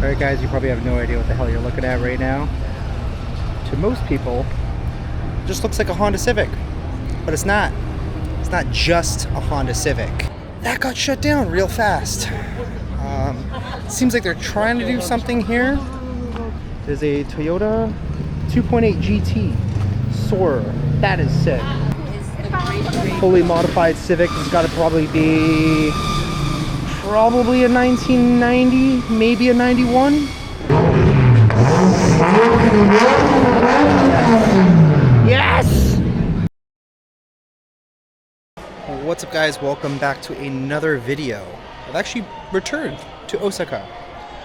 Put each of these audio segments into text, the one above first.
Alright guys, you probably have no idea what the hell you're looking at right now. To most people, it just looks like a Honda Civic. But it's not. It's not just a Honda Civic. That got shut down real fast. Seems like they're trying to do something here. There's a Toyota 2.8 GT Soarer. That is sick. Fully modified Civic. It's got to probably be a 1990, maybe a 91. Yes! What's up guys, welcome back to another video. I've actually returned to Osaka.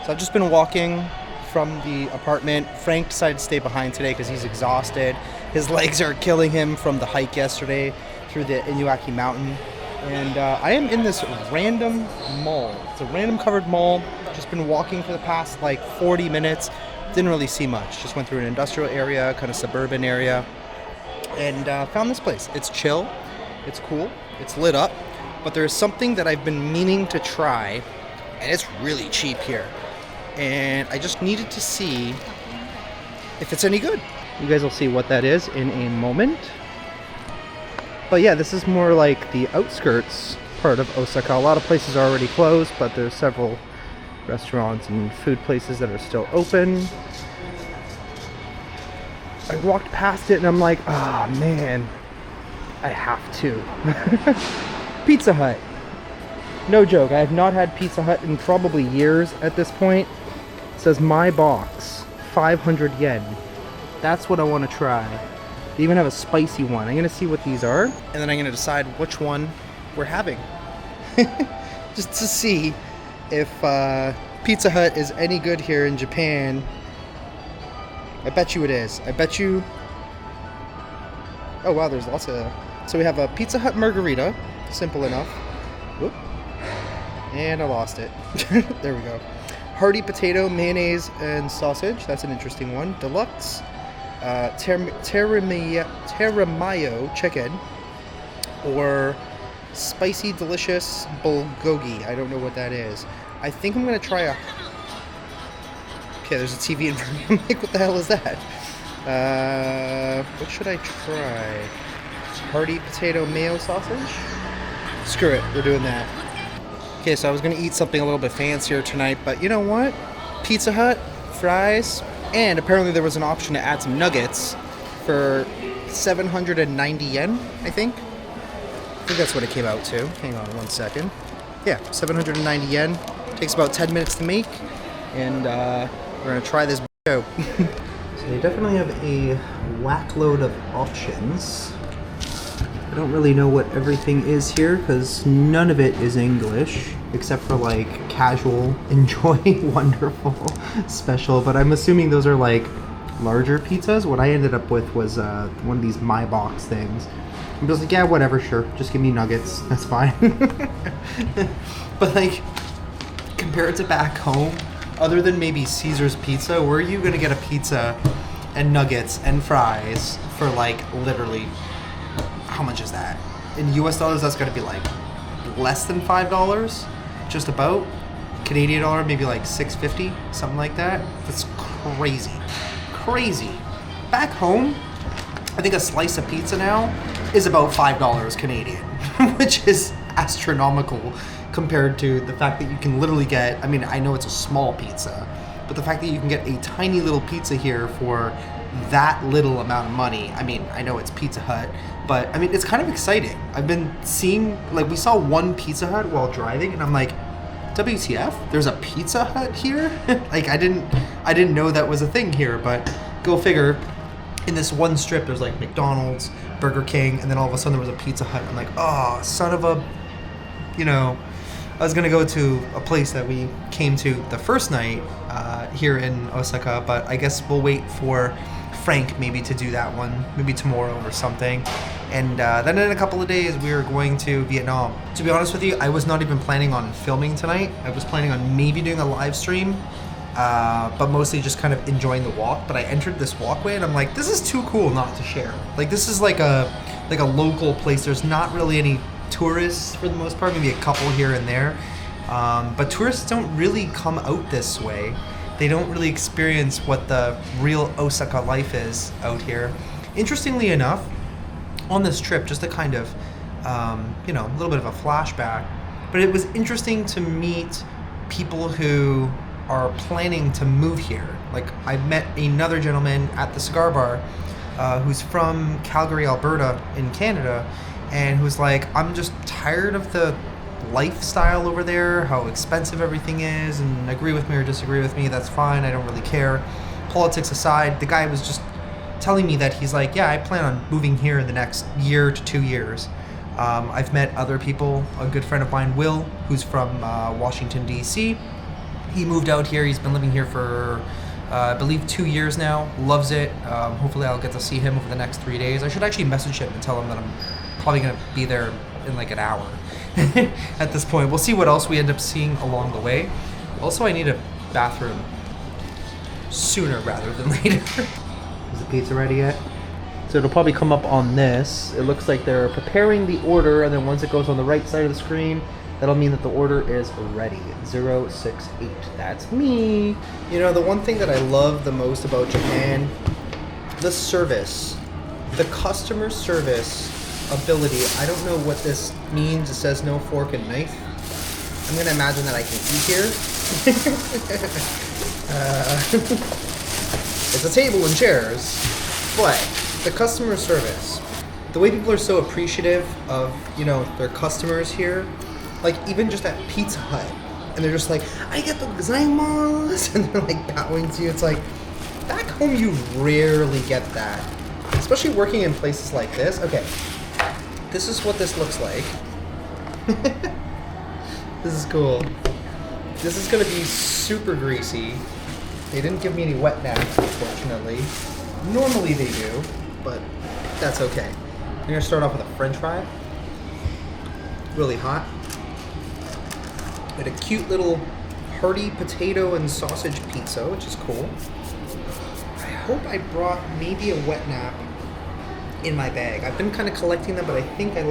So I've just been walking from the apartment. Frank decided to stay behind today because he's exhausted. His legs are killing him from the hike yesterday through the Inuaki mountain. And I am in this random mall. It's a random covered mall. Just been walking for the past like 40 minutes. Didn't really see much. Just went through an industrial area, kind of suburban area. And found this place. It's chill. It's cool. It's lit up. But there's something that I've been meaning to try. And it's really cheap here. And I just needed to see if it's any good. You guys will see what that is in a moment. But yeah, this is more like the outskirts part of Osaka. A lot of places are already closed, but there's several restaurants and food places that are still open. I walked past it and I'm like, oh man, I have to. Pizza Hut. No joke, I have not had Pizza Hut in probably years at this point. It says my box, 500 yen. That's what I want to try. They even have a spicy one. I'm gonna see what these are, and then I'm gonna decide which one we're having. Just to see if Pizza Hut is any good here in Japan. I bet you it is. I bet you... Oh wow, there's lots of... So we have a Pizza Hut margarita. Simple enough. Whoop. And I lost it. There we go. Hearty potato, mayonnaise, and sausage. That's an interesting one. Deluxe. Teramayo chicken, or spicy delicious bulgogi. I don't know what that is. I think I'm gonna try a... Okay, there's a TV in front of me. I'm like, what the hell is that? What should I try? Hearty potato mayo sausage? Screw it, we're doing that. Okay, so I was gonna eat something a little bit fancier tonight, but you know what? Pizza Hut, fries, and apparently there was an option to add some nuggets for 790 yen, I think. I think that's what it came out to. Hang on one second. Yeah, 790 yen. Takes about 10 minutes to make. And we're going to try this out. So they definitely have a whack load of options. I don't really know what everything is here because none of it is English. Except for like casual, enjoy, wonderful, special. But I'm assuming those are like larger pizzas. What I ended up with was one of these My Box things. I'm just like, yeah, whatever, sure. Just give me nuggets. That's fine. But like, compared to back home, other than maybe Caesar's Pizza, where are you going to get a pizza and nuggets and fries for like literally, how much is that? In US dollars, that's going to be like less than $5. Just about. Canadian dollar, maybe like $6.50, something like that. That's crazy. Crazy. Back home, I think a slice of pizza now is about $5 Canadian, which is astronomical compared to the fact that you can literally get, I mean, I know it's a small pizza, but the fact that you can get a tiny little pizza here for that little amount of money. I mean, I know it's Pizza Hut, but I mean, it's kind of exciting. I've been seeing, like, we saw one Pizza Hut while driving, and I'm like, WTF? There's a Pizza Hut here? Like, I didn't know that was a thing here, but go figure. In this one strip, there's like McDonald's, Burger King, and then all of a sudden there was a Pizza Hut. I'm like, oh, son of a, you know, I was gonna go to a place that we came to the first night here in Osaka, but I guess we'll wait for Frank maybe to do that one, maybe tomorrow or something. And then in a couple of days, we are going to Vietnam. To be honest with you, I was not even planning on filming tonight. I was planning on maybe doing a live stream, but mostly just kind of enjoying the walk. But I entered this walkway and I'm like, this is too cool not to share. Like, this is like a local place. There's not really any tourists for the most part, maybe a couple here and there. But tourists don't really come out this way. they don't really experience what the real Osaka life is out here. Interestingly enough, on this trip, just to kind of, a little bit of a flashback, but it was interesting to meet people who are planning to move here. Like, I met another gentleman at the cigar bar who's from Calgary, Alberta in Canada, and who's like, I'm just tired of the lifestyle over there, how expensive everything is, and agree with me or disagree with me, that's fine, I don't really care. Politics aside, the guy was just telling me that he's like, yeah, I plan on moving here in the next year to 2 years. I've met other people, a good friend of mine, Will, who's from Washington, D.C. He moved out here, he's been living here for, I believe, 2 years now, loves it. Hopefully I'll get to see him over the next 3 days. I should actually message him and tell him that I'm probably going to be there in like an hour at this point. We'll see what else we end up seeing along the way. Also, I need a bathroom sooner rather than later. Is the pizza ready yet? So it'll probably come up on this. It looks like they're preparing the order, and then once it goes on the right side of the screen, that'll mean that the order is ready. 068. That's me. You know, the one thing that I love the most about Japan, the service, the customer service ability. I don't know what this means. It says no fork and knife. I'm going to imagine that I can eat here. It's a table and chairs, but the customer service, the way people are so appreciative of, their customers here, like even just at Pizza Hut, and they're just like, arigatou gozaimasu, and they're like bowing to you. It's like, back home you rarely get that, especially working in places like this. Okay, this is what this looks like. This is cool. This is gonna be super greasy. They didn't give me any wet napkins, unfortunately. Normally they do, but that's okay. I'm gonna start off with a French fry. Really hot. And a cute little hearty potato and sausage pizza, which is cool. I hope I brought maybe a wet nap in my bag. I've been kind of collecting them, but I think I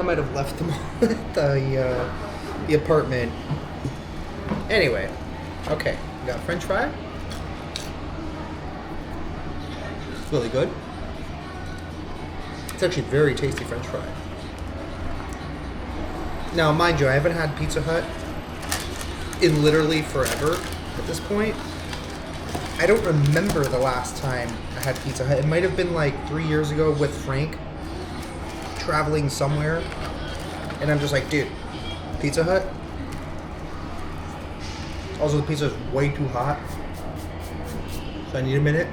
might have left them at the apartment. Anyway, okay, we got French fry. It's really good. It's actually very tasty French fry. Now, mind you, I haven't had Pizza Hut in literally forever at this point. I don't remember the last time I had Pizza Hut. It might have been like 3 years ago with Frank, traveling somewhere, and I'm just like, dude, Pizza Hut? Also, the pizza is way too hot, so I need a minute.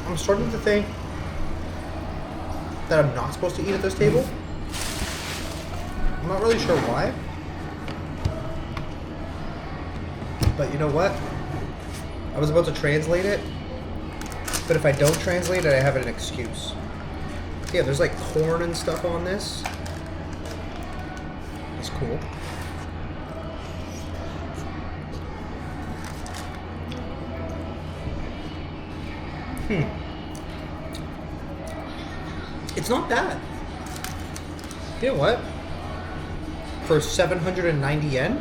I'm starting to think that I'm not supposed to eat at this table. I'm not really sure why. But you know what? I was about to translate it, but if I don't translate it, I have an excuse. Yeah, there's like corn and stuff on this. That's cool. It's not bad. You know what? For 790 yen?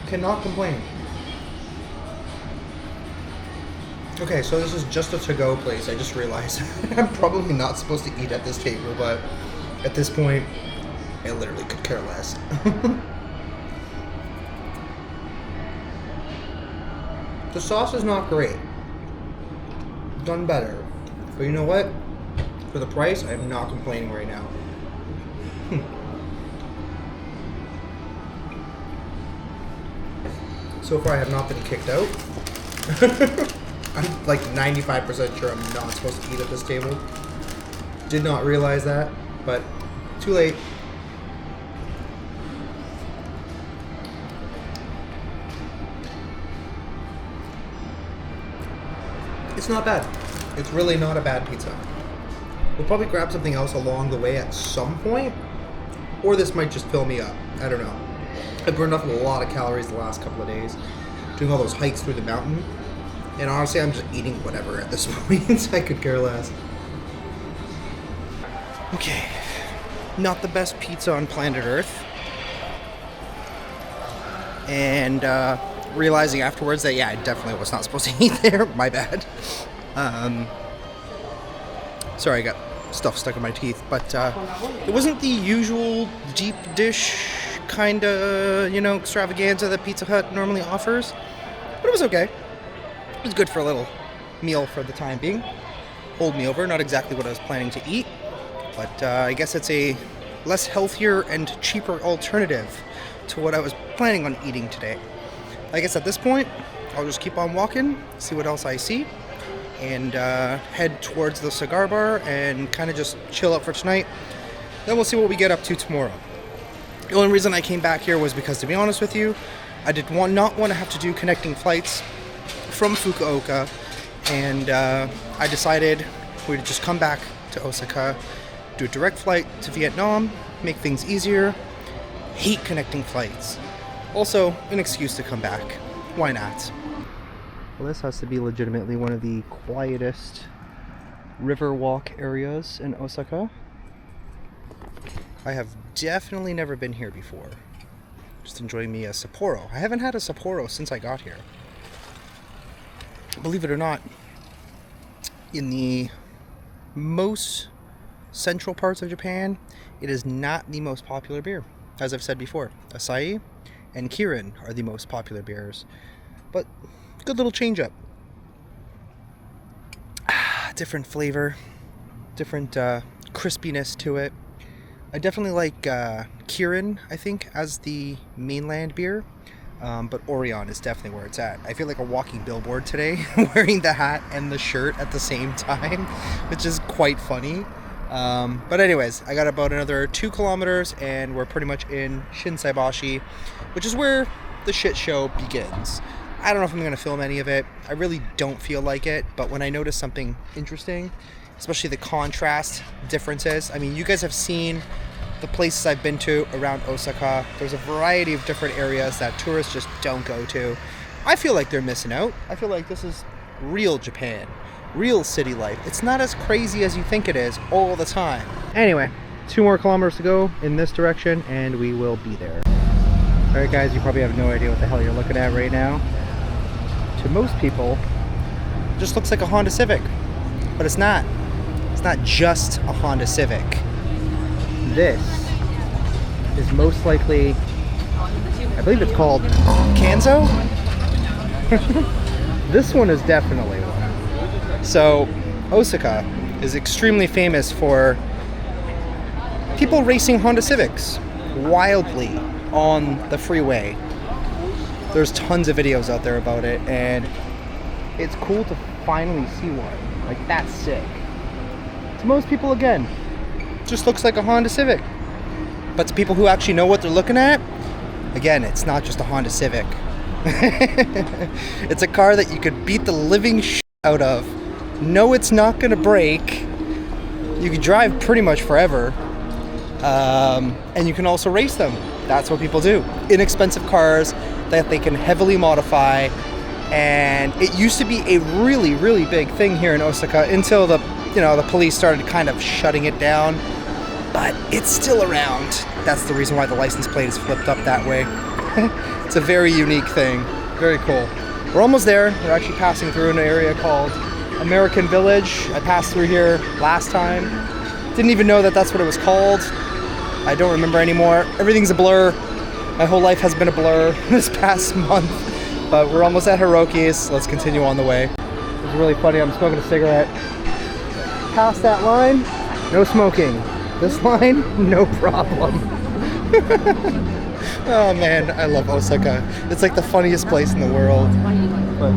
Cannot complain. Okay, so this is just a to-go place. I just realized I'm probably not supposed to eat at this table, but at this point, I literally could care less. The sauce is not great. Done better. But you know what? For the price, I'm not complaining right now. So far, I have not been kicked out. I'm like 95% sure I'm not supposed to eat at this table. Did not realize that, but too late. It's not bad. It's really not a bad pizza. We'll probably grab something else along the way at some point, or this might just fill me up. I don't know. I burned off a lot of calories the last couple of days, doing all those hikes through the mountain, and honestly, I'm just eating whatever at this point. I could care less. Okay, not the best pizza on planet Earth. And realizing afterwards that, yeah, I definitely was not supposed to eat there. My bad. Sorry, I got stuff stuck in my teeth. But it wasn't the usual deep dish kind of, extravaganza that Pizza Hut normally offers. But it was okay. It was good for a little meal for the time being. Hold me over, not exactly what I was planning to eat. But I guess it's a less healthier and cheaper alternative to what I was planning on eating today. I guess at this point, I'll just keep on walking, see what else I see, and head towards the cigar bar and kind of just chill out for tonight. Then we'll see what we get up to tomorrow. The only reason I came back here was because, to be honest with you, I did not want to have to do connecting flights from Fukuoka, and I decided we'd just come back to Osaka, do a direct flight to Vietnam, make things easier. Hate connecting flights. Also, an excuse to come back. Why not? Well, this has to be legitimately one of the quietest river walk areas in Osaka. I have definitely never been here before. Just enjoying me a Sapporo. I haven't had a Sapporo since I got here. Believe it or not, in the most central parts of Japan, it is not the most popular beer. As I've said before, Asahi and Kirin are the most popular beers. But good little change up. Different flavor, different crispiness to it. I definitely like Kirin, I think, as the mainland beer. But Orion is definitely where it's at. I feel like a walking billboard today, wearing the hat and the shirt at the same time, which is quite funny. But anyways, I got about another 2 kilometers and we're pretty much in Shinsaibashi, which is where the shit show begins. I don't know if I'm going to film any of it. I really don't feel like it, but when I notice something interesting, especially the contrast differences, I mean, you guys have seen the places I've been to around Osaka. There's a variety of different areas that tourists just don't go to. I feel like they're missing out. I feel like this is real Japan, real city life. It's not as crazy as you think it is all the time. Anyway, 2 more kilometers to go in this direction and we will be there. Alright guys, you probably have no idea what the hell you're looking at right now. To most people, it just looks like a Honda Civic, but it's not. It's not just a Honda Civic. This is most likely, I believe it's called Kanzo? This one is definitely one. So, Osaka is extremely famous for people racing Honda Civics wildly on the freeway. There's tons of videos out there about it, and it's cool to finally see one. Like, that's sick. To most people, again, just looks like a Honda Civic. But to people who actually know what they're looking at, again, it's not just a Honda Civic. It's a car that you could beat the living shit out of. No, it's not going to break. You can drive pretty much forever. And you can also race them. That's what people do. Inexpensive cars that they can heavily modify. And it used to be a really, really big thing here in Osaka until the police started kind of shutting it down. But it's still around. That's the reason why the license plate is flipped up that way. It's a very unique thing. Very cool. We're almost there. We're actually passing through an area called American Village. I passed through here last time. Didn't even know that that's what it was called. I don't remember anymore. Everything's a blur. My whole life has been a blur this past month. But we're almost at Hiroki's. Let's continue on the way. It's really funny. I'm smoking a cigarette. Past that line, no smoking. This line, no problem. Oh man, I love Osaka. It's like the funniest place in the world. But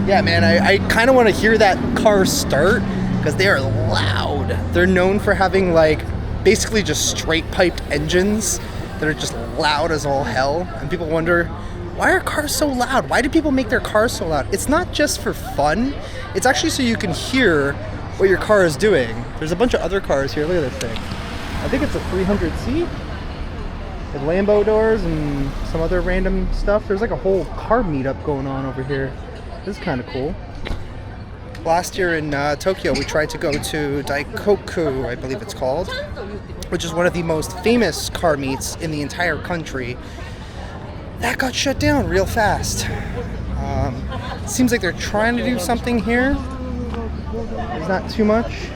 yeah, man, I kind of want to hear that car start because they are loud. They're known for having like basically just straight piped engines that are just loud as all hell. And people wonder, why are cars so loud? Why do people make their cars so loud? It's not just for fun. It's actually so you can hear what your car is doing. There's a bunch of other cars here. Look at this thing. I think it's a 300C with Lambo doors and some other random stuff. There's like a whole car meetup going on over here. This is kind of cool. Last year in Tokyo, we tried to go to Daikoku, I believe it's called, which is one of the most famous car meets in the entire country, that got shut down real fast. Seems like they're trying to do something here. There's not too much.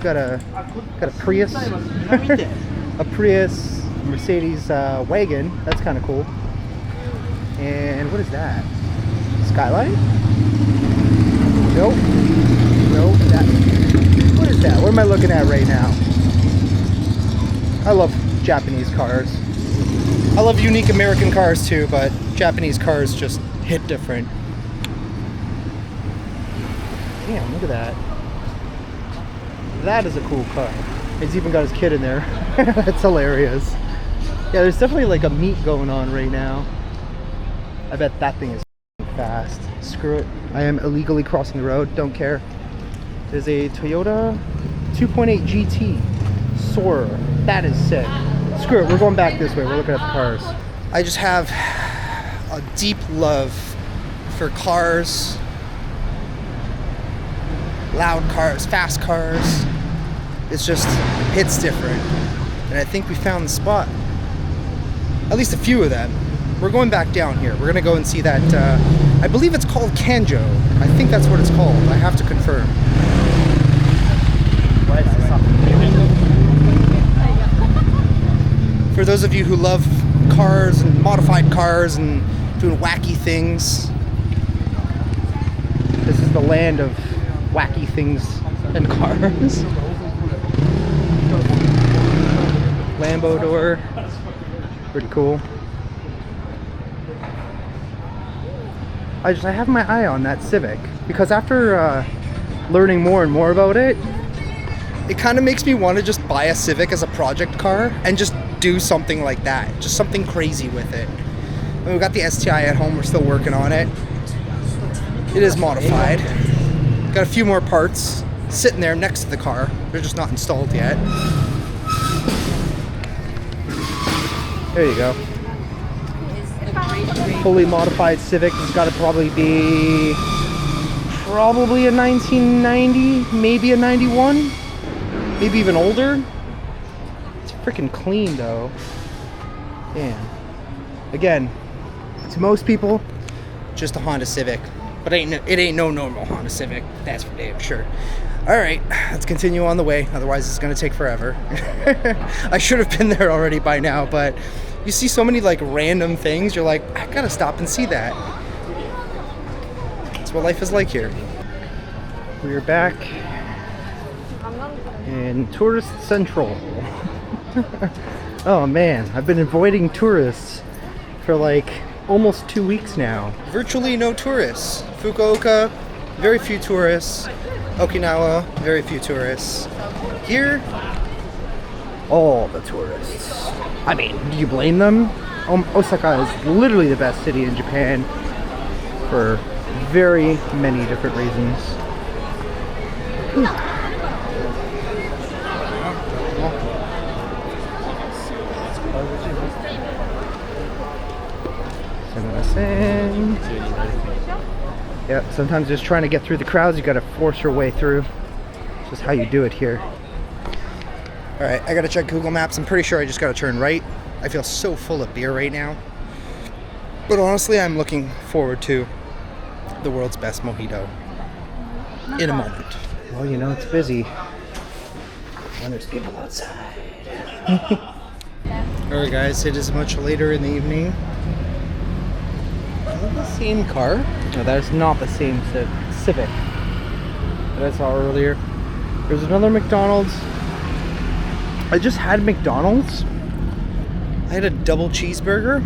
Got a Prius, a Prius Mercedes wagon. That's kind of cool. And what is that? Skyline? Nope. Nope. What is that? What am I looking at right now? I love Japanese cars. I love unique American cars too, but Japanese cars just hit different. Damn, look at that. That is a cool car. He's even got his kid in there. That's hilarious. Yeah, there's definitely like a meet going on right now. I bet that thing is fast. Screw it. I am illegally crossing the road. Don't care. There's a Toyota 2.8 GT Soarer. That is sick. Screw it. We're going back this way. We're looking at the cars. I just have a deep love for cars. Loud cars, fast cars. It's just hits different. And I think we found the spot. At least a few of them. We're going back down here. We're gonna go and see that, I believe it's called Kanjo. I think that's what it's called. I have to confirm. For those of you who love cars and modified cars and doing wacky things, this is the land of wacky things and cars. Lambo door. Pretty cool. I have my eye on that Civic because after learning more and more about it, it kind of makes me want to just buy a Civic as a project car and just do something like that. Just something crazy with it. I mean, we've got the STI at home. We're still working on it. It is modified. Got a few more parts sitting there next to the car. They're just not installed yet. There you go. Fully modified Civic has got to probably be a 1990, maybe a 91, maybe even older. It's freaking clean though. Damn. Again, to most people, just a Honda Civic, but it ain't no normal Honda Civic. That's for damn sure. All right, let's continue on the way. Otherwise, it's gonna take forever. I should have been there already by now, but you see so many like random things. You're like, I gotta stop and see that. That's what life is like here. We're back in Tourist Central. Oh man, I've been avoiding tourists for like almost 2 weeks now. Virtually no tourists. Fukuoka, very few tourists. Okinawa, very few tourists. Here, all the tourists. I mean, do you blame them? Osaka is literally the best city in Japan for very many different reasons. Yeah, sometimes just trying to get through the crowds, you gotta force your way through. It's just how you do it here. Alright, I gotta check Google Maps. I'm pretty sure I just gotta turn right. I feel so full of beer right now. But honestly, I'm looking forward to the world's best mojito in a moment. Well, you know, it's busy when there's people outside. Alright guys, it is much later in the evening. Is it the same car? No, that is not the same Civic that I saw earlier. There's another McDonald's. I just had McDonald's. I had a double cheeseburger.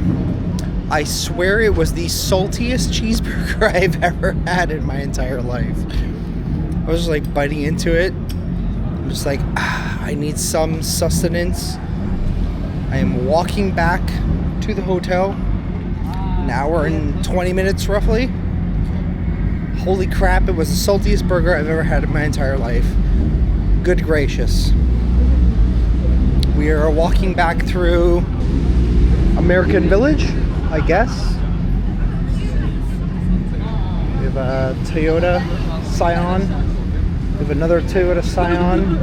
I swear it was the saltiest cheeseburger I've ever had in my entire life. I was just like biting into it. I'm just like, I need some sustenance. I am walking back to the hotel. An hour and 20 minutes roughly. Holy crap, it was the saltiest burger I've ever had in my entire life. Good gracious. We are walking back through American Village, I guess. We have a Toyota Scion We have another Toyota Scion.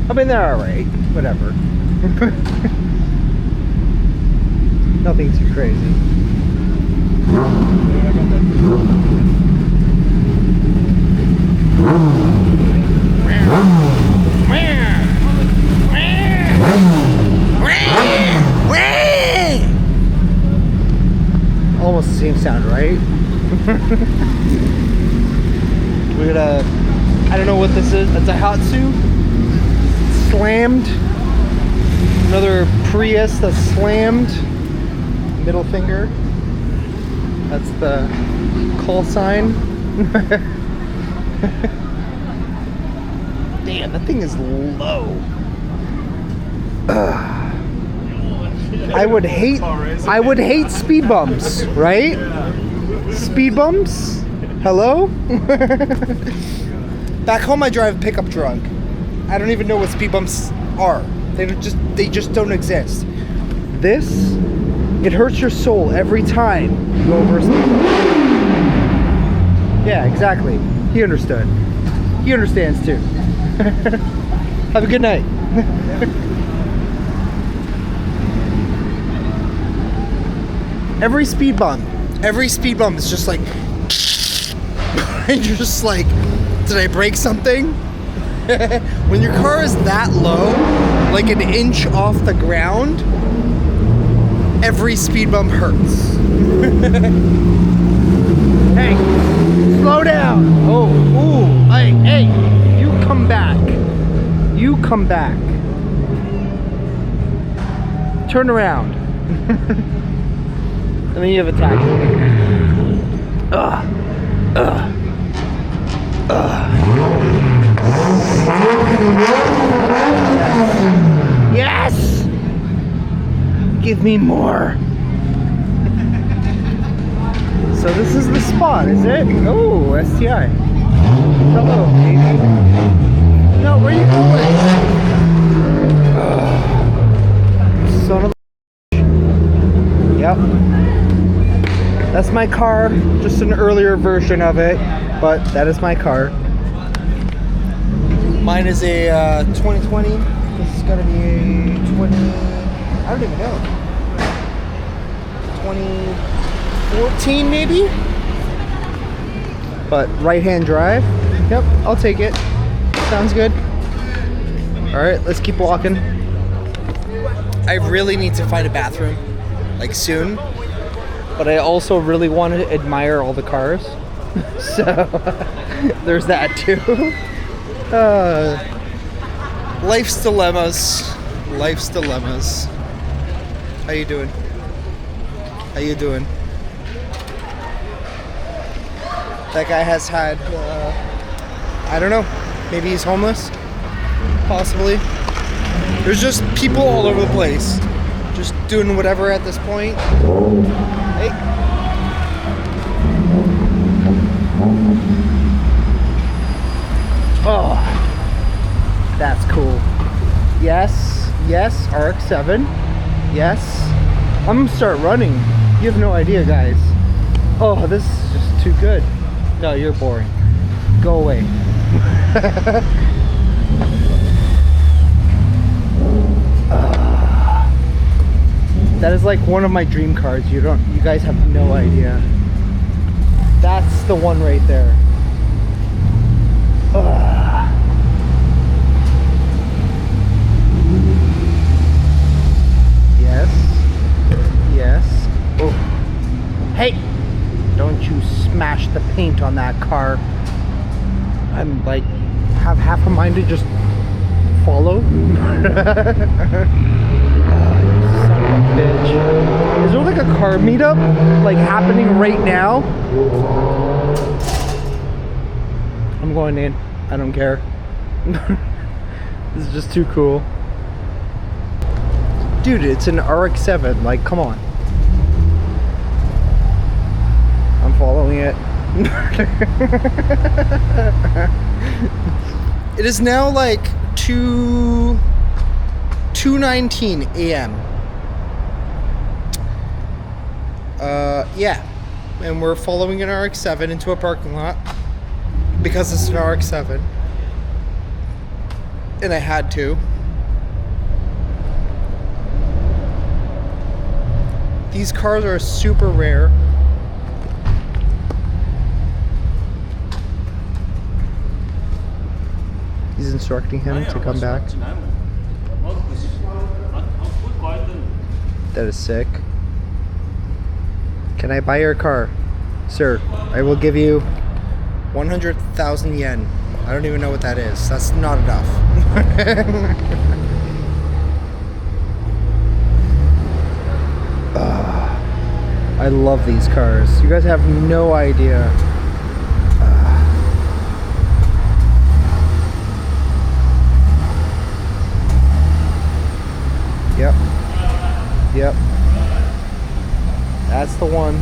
I mean, they're alright. Whatever. Nothing too crazy. Almost the same sound, right? We're gonna, I don't know what this is. It's a Hatsu. Slammed. Another Prius that's slammed. Middle finger. That's the call sign. Damn, that thing is low. I would hate speed bumps, right? Speed bumps? Hello? Back home I drive a pickup truck. I don't even know what speed bumps are. They just don't exist. This, it hurts your soul every time you go over a speed bump. Yeah, exactly. He understood. He understands too. Have a good night. Every speed bump is just like, and you're just like, did I break something? When your car is that low, like an inch off the ground, every speed bump hurts. Hey, slow down. Oh, ooh, hey, you come back. You come back. Turn around. And then you have a taxi. Yes! Give me more. So this is the spot, is it? Oh, STI. Hello, baby. No, where are you going? Son of a... Yep. That's my car, just an earlier version of it, but that is my car. Mine is a 2020. This is gonna be a 20, I don't even know. 2014 maybe? But right-hand drive. Yep, I'll take it. Sounds good. All right, let's keep walking. I really need to find a bathroom, like soon. But I also really want to admire all the cars. So there's that too. Life's dilemmas. Life's dilemmas. How you doing? How you doing? That guy has had, I don't know, maybe he's homeless? Possibly. There's just people all over the place. Just doing whatever at this point. Hey. Oh, that's cool. Yes, RX-7. Yes. I'm gonna start running. You have no idea, guys. Oh, this is just too good. No, you're boring. Go away. That is like one of my dream cars. You guys have no idea. That's the one right there. Yes. Oh. Hey! Don't you smash the paint on that car. I'm like, have half a mind to just follow. Bitch. Is there like a car meetup like happening right now? I'm going in. I don't care. This is just too cool. Dude, it's an RX-7. Like, come on. I'm following it. It is now like 2:19 a.m. Yeah. and we're following an RX-7 into a parking lot because it's an RX-7, and I had to. These cars are super rare. He's instructing him to come back. That is sick. Can I buy your car? Sir, I will give you 100,000 yen. I don't even know what that is. That's not enough. I love these cars. You guys have no idea. Yep. Yep. That's the one.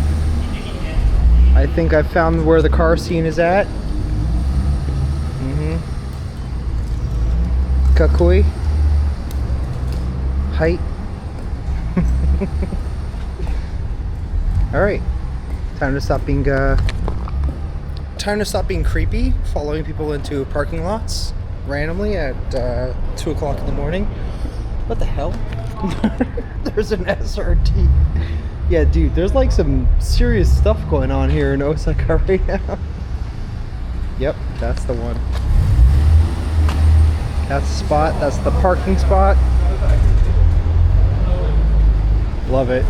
I think I found where the car scene is at. Kakui. Height. Alright. Time to stop being creepy, following people into parking lots randomly at 2 o'clock in the morning. What the hell? There's an SRT. Yeah, dude, there's like some serious stuff going on here in Osaka right now. Yep, that's the one. That's the spot. That's the parking spot. Love it.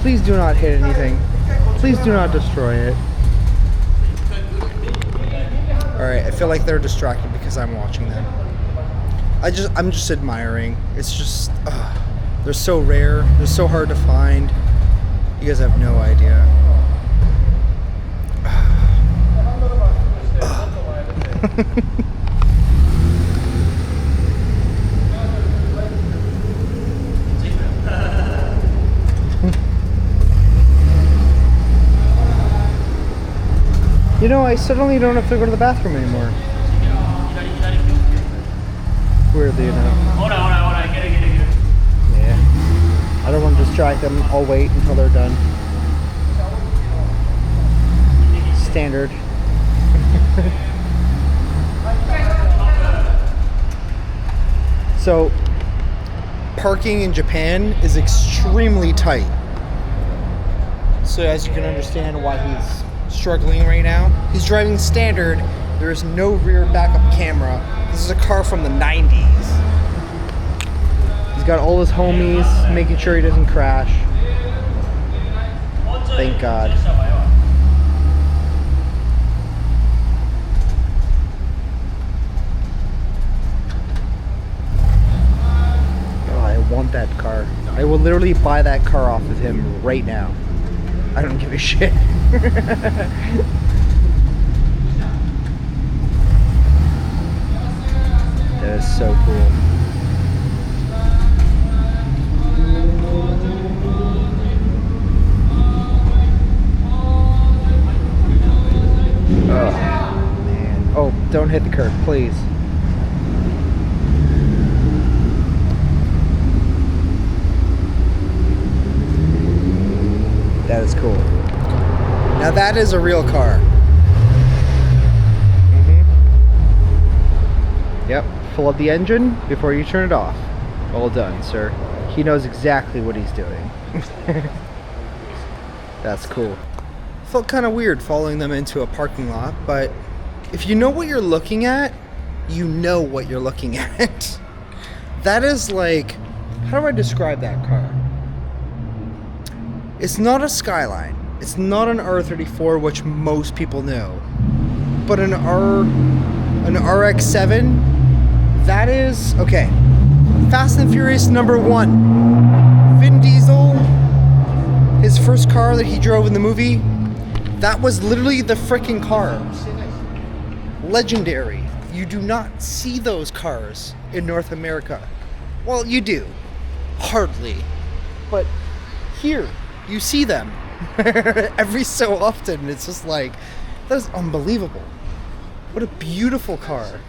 Please do not hit anything. Please do not destroy it. Alright, I feel like they're distracted because I'm watching them. I'm just admiring. It's just, they're so rare. They're so hard to find. You guys have no idea. You know, I suddenly don't have to go to the bathroom anymore. Weirdly enough. Yeah. I don't want to distract them. I'll wait until they're done. Standard. So, parking in Japan is extremely tight. So as you can understand why he's struggling right now. He's driving standard. There is no rear backup camera. This is a car from the 90s. He's got all his homies making sure he doesn't crash. Thank God. Oh, I want that car. I will literally buy that car off of him right now. I don't give a shit. That is so cool. Oh, man. Oh, don't hit the curb, please. That is cool. Now that is a real car. Yep, fill up the engine before you turn it off. All done, sir. He knows exactly what he's doing. That's cool. Felt kind of weird following them into a parking lot, but if you know what you're looking at, you know what you're looking at. That is like, how do I describe that car? It's not a Skyline. It's not an R34, which most people know. But an RX-7, that is, okay. Fast and Furious #1. Vin Diesel, his first car that he drove in the movie, that was literally the freaking car. Legendary. You do not see those cars in North America. Well, you do. Hardly. But here, you see them every so often. It's just like, that is unbelievable. What a beautiful car.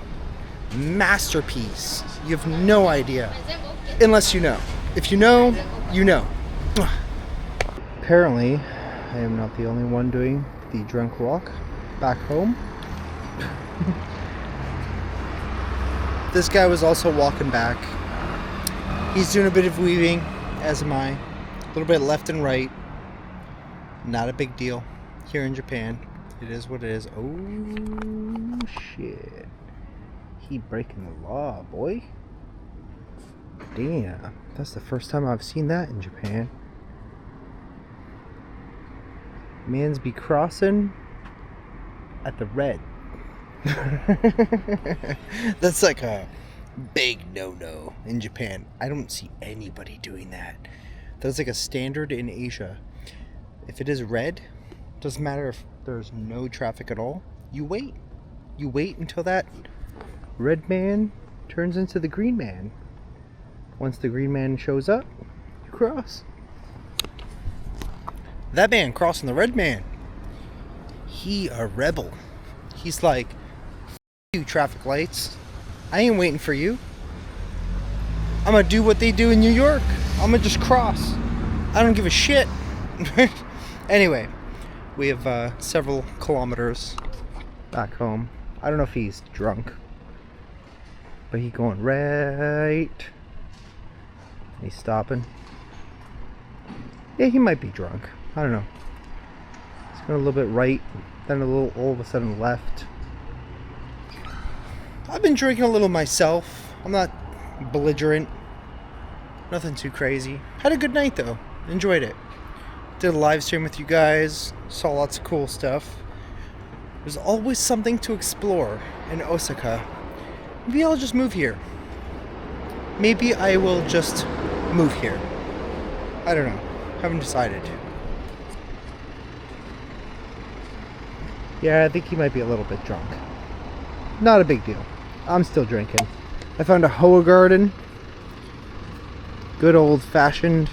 Masterpiece. You have no idea. Unless you know. If you know, you know. Apparently, I am not the only one doing the drunk walk back home. This guy was also walking back. He's doing a bit of weaving, as am I. A little bit left and right. Not a big deal here in Japan. It is what it is. Oh shit. He breaking the law, boy. Damn. That's the first time I've seen that in Japan. Mans be crossing at the red. That's like a big no-no in Japan. I don't see anybody doing that. That's like a standard in Asia. If it is red, doesn't matter if there's no traffic at all, you wait. You wait until that red man turns into the green man. Once the green man shows up, you cross. That man crossing the red man, he a rebel. He's like, "F you traffic lights, I ain't waiting for you. I'm gonna do what they do in New York. I'm gonna just cross. I don't give a shit." Anyway, we have several kilometers back home. I don't know if he's drunk, but he's going right. He's stopping. Yeah, he might be drunk. I don't know. He's going a little bit right, then a little all of a sudden left. I've been drinking a little myself. I'm not belligerent. Nothing too crazy. Had a good night though. Enjoyed it. Did a live stream with you guys. Saw lots of cool stuff. There's always something to explore in Osaka. Maybe I'll just move here. Maybe I will just move here. I don't know. Haven't decided. Yeah, I think he might be a little bit drunk. Not a big deal. I'm still drinking. I found a Hoa Garden. Good old fashioned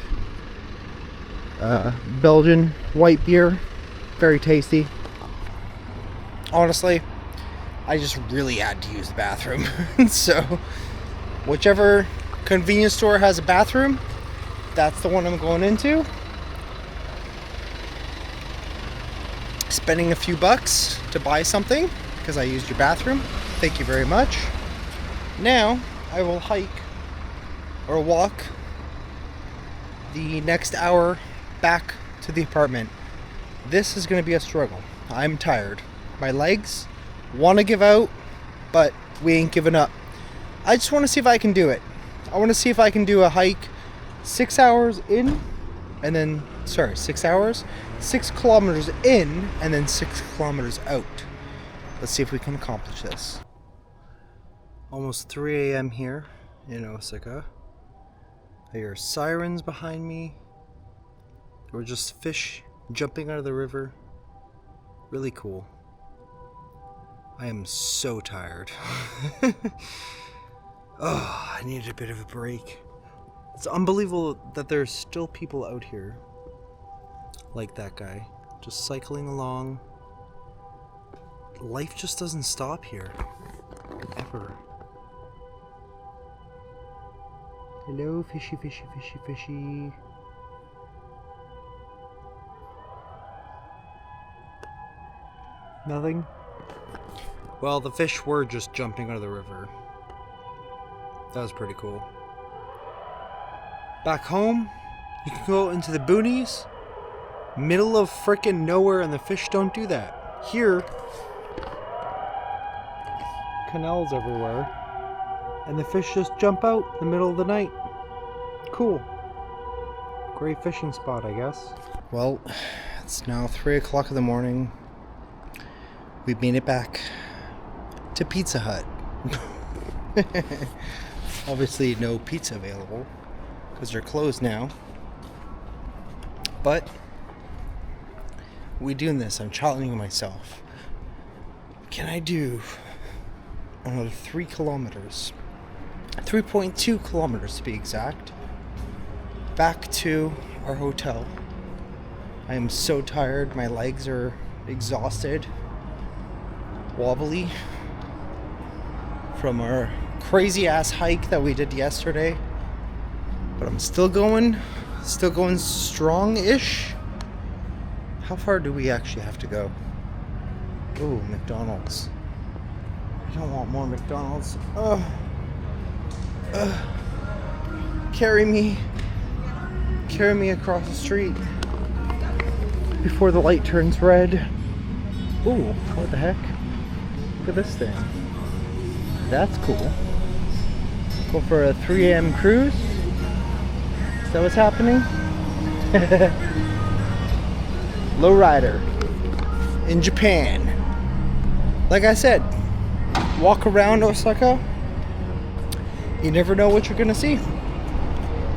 Belgian white beer. Very tasty. Honestly, I just really had to use the bathroom. So, whichever convenience store has a bathroom, that's the one I'm going into. Spending a few bucks to buy something because I used your bathroom. Thank you very much. Now, I will hike or walk the next hour back to the apartment. This is going to be a struggle. I'm tired. My legs want to give out, but we ain't giving up. I just want to see if I can do it. I want to see if I can do a hike 6 hours in, and then, 6 hours? 6 kilometers in, and then 6 kilometers out. Let's see if we can accomplish this. Almost 3 a.m. here in Osaka. I hear sirens behind me. There were just fish jumping out of the river. Really cool. I am so tired. Oh, I needed a bit of a break. It's unbelievable that there's still people out here like that guy, just cycling along. Life just doesn't stop here, ever. Hello, fishy, fishy, fishy, fishy. Nothing? Well, the fish were just jumping out of the river. That was pretty cool. Back home, you can go into the boonies, middle of frickin' nowhere, and the fish don't do that. Here, canals everywhere, and the fish just jump out in the middle of the night. Cool. Great fishing spot, I guess. Well, it's now 3 o'clock in the morning. We've made it back to Pizza Hut. Obviously no pizza available because they're closed now. But we doing this. I'm challenging myself. Can I do another 3 kilometers? 3.2 kilometers to be exact. Back to our hotel. I am so tired. My legs are exhausted. Wobbly from our crazy ass hike that we did yesterday, but I'm still going strong-ish. How far do we actually have to go? Ooh, McDonald's. I don't want more McDonald's. Carry me across the street before the light turns red. Ooh, what the heck? Look at this thing. That's cool. Go for a 3 a.m. cruise. Is that what's happening? Lowrider in Japan. Like I said, walk around Osaka. You never know what you're gonna see.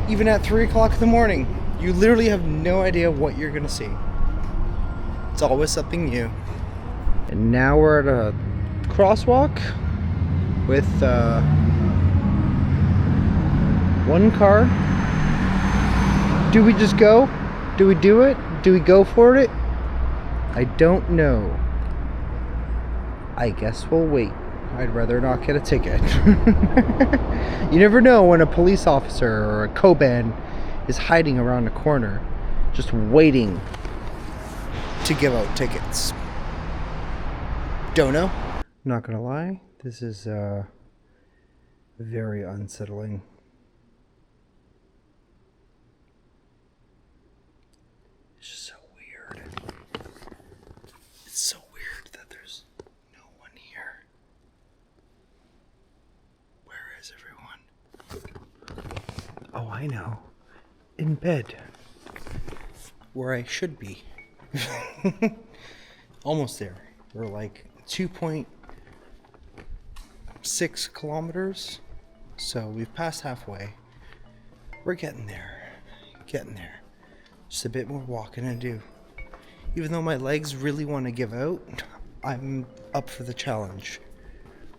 Even at 3 o'clock in the morning, you literally have no idea what you're gonna see. It's always something new. And now we're at a crosswalk with one car. Do we just go? Do we do it? Do we go for it? I don't know. I guess we'll wait. I'd rather not get a ticket. You never know when a police officer or a Koban is hiding around a corner, just waiting to give out tickets. Don't know. Not gonna lie, this is very unsettling. It's just so weird. It's so weird that there's no one here. Where is everyone? Oh, I know. In bed. Where I should be. Almost there. We're like 2.6 kilometers. So we've passed halfway. We're getting there. Getting there. Just a bit more walking to do. Even though my legs really want to give out, I'm up for the challenge.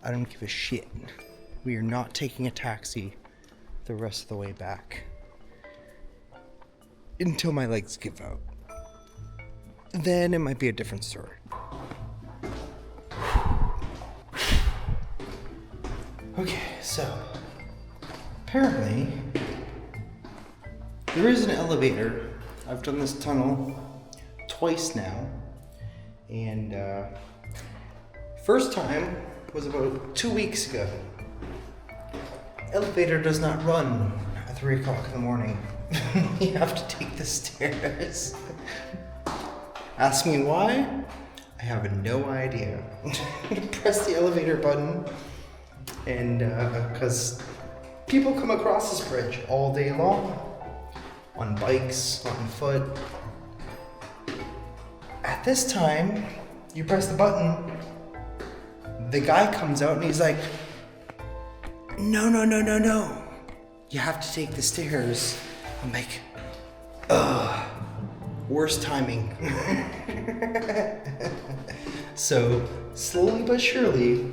I don't give a shit. We are not taking a taxi the rest of the way back. Until my legs give out. Then it might be a different story. Okay, so apparently there is an elevator. I've done this tunnel twice now, and first time was about 2 weeks ago. Elevator does not run at 3 o'clock in the morning. You have to take the stairs. Ask me why? I have no idea. Press the elevator button, and because people come across this bridge all day long, on bikes, on foot. At this time, you press the button, the guy comes out and he's like, no. You have to take the stairs. I'm like, ugh, worst timing. So, slowly but surely,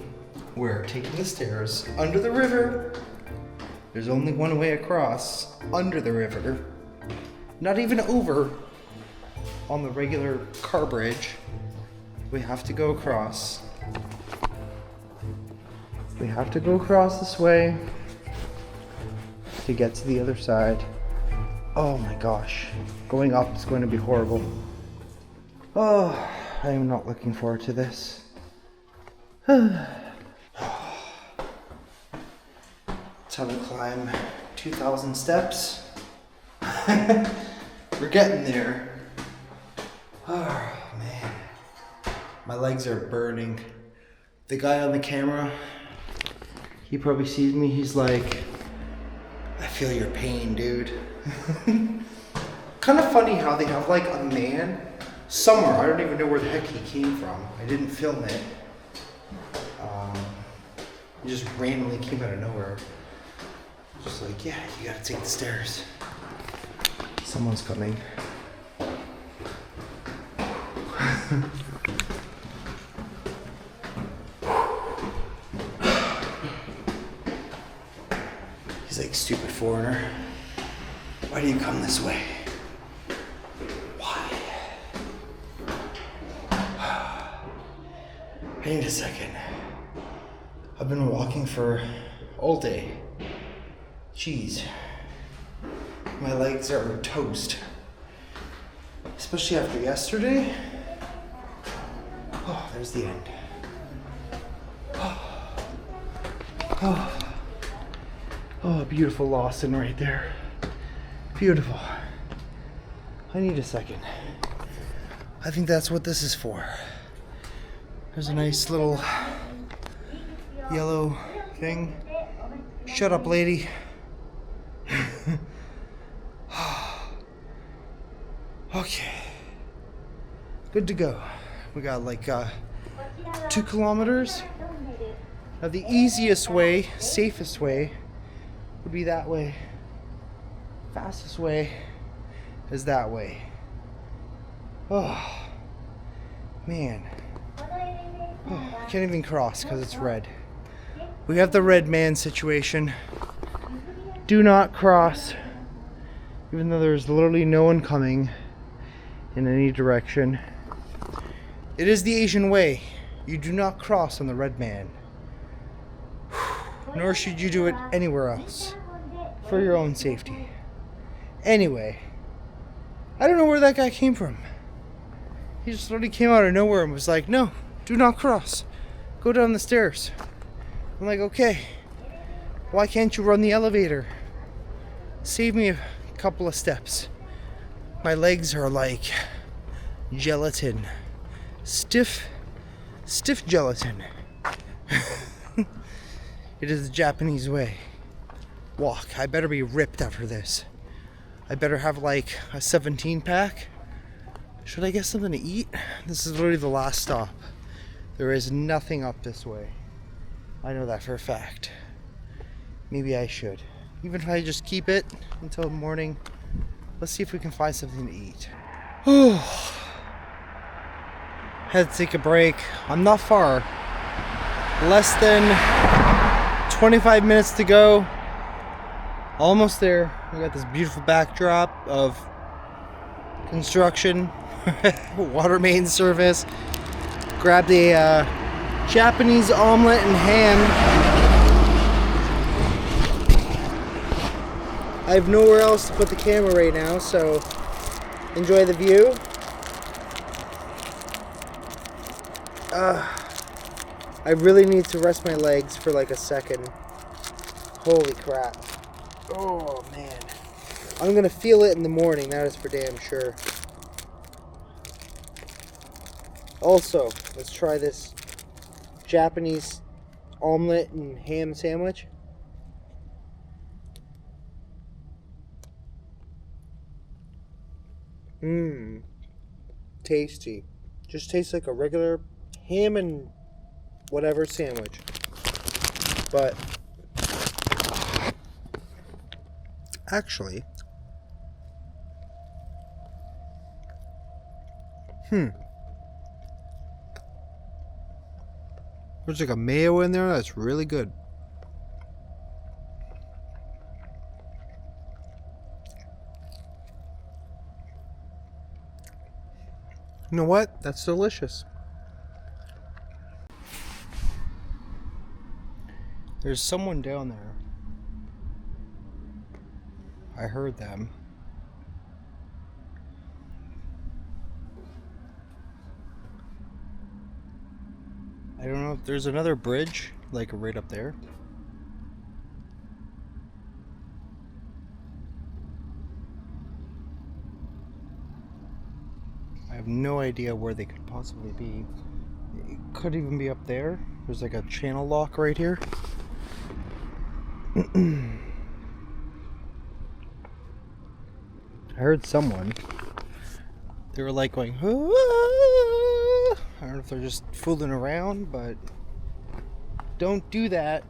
we're taking the stairs under the river. There's only one way across, under the river. Not even over on the regular car bridge. We have to go across. We have to go across this way to get to the other side. Oh my gosh. Going up is going to be horrible. Oh, I am not looking forward to this. Time to climb 2,000 steps. We're getting there. Oh man. My legs are burning. The guy on the camera, he probably sees me, he's like, I feel your pain, dude. Kind of funny how they have like a man somewhere, I don't even know where the heck he came from. I didn't film it. He just randomly came out of nowhere. Just like, yeah, you gotta take the stairs. Someone's coming. He's like, stupid foreigner. Why do you come this way? Why? I need a second. I've been walking for all day. Jeez. My legs are toast. especially after yesterday. Oh, there's the end. Oh, beautiful Lawson right there. Beautiful. I need a second. I think that's what this is for. There's a nice little yellow thing. Shut up, lady. Okay. Good to go. We got like 2 kilometers. Now the easiest way, safest way, would be that way. Fastest way is that way. Oh, man. Oh, I can't even cross because it's red. We have the red man situation. Do not cross, even though there's literally no one coming in any direction. It is the Asian way. You do not cross on the red man. Nor should you do it anywhere else. For your own safety. Anyway, I don't know where that guy came from. He just literally came out of nowhere and was like, no, do not cross. Go down the stairs. I'm like, okay. Why can't you run the elevator? Save me a couple of steps. My legs are like gelatin. Stiff gelatin. It is the Japanese way. Walk. I better be ripped after this. I better have like a 17 pack. Should I get something to eat? This is literally the last stop. There is nothing up this way. I know that for a fact. Maybe I should. Even if I just keep it until morning. Let's see if we can find something to eat. Oh. Had to take a break. I'm not far. Less than 25 minutes to go. Almost there. We got this beautiful backdrop of construction, water main service. Grabbed a Japanese omelet and ham. I have nowhere else to put the camera right now, so enjoy the view. I really need to rest my legs for like a second. Holy crap. Oh man. I'm gonna feel it in the morning, that is for damn sure. Also, let's try this Japanese omelet and ham sandwich. Mmm. Tasty. Just tastes like a regular ham and whatever sandwich. But actually, there's like a mayo in there that's really good. You know what? That's delicious. There's someone down there. I heard them. I don't know if there's another bridge, like right up there. I have no idea where they could possibly be. It could even be up there. There's like a channel lock right here. I heard someone. They were like going, "Aah!" I don't know if they're just fooling around, but don't do that.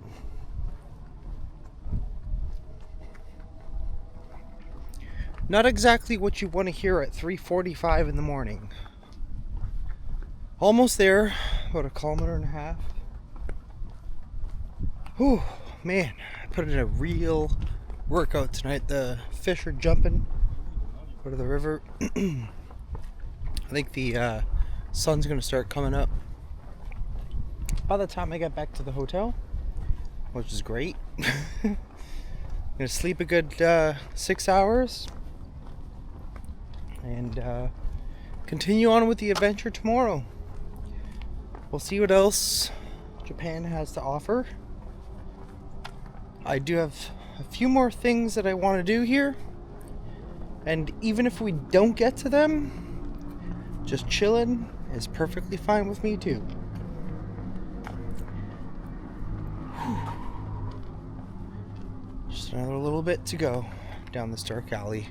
Not exactly what you want to hear at 3:45 in the morning. Almost there, about a kilometer and a half. Whew, man, I put in a real workout tonight. The fish are jumping out of the river. I think the sun's gonna start coming up by the time I get back to the hotel, which is great. Gonna sleep a good 6 hours and continue on with the adventure tomorrow. We'll see what else Japan has to offer. I do have a few more things that I want to do here. And even if we don't get to them, just chilling is perfectly fine with me too. Just another little bit to go down this dark alley.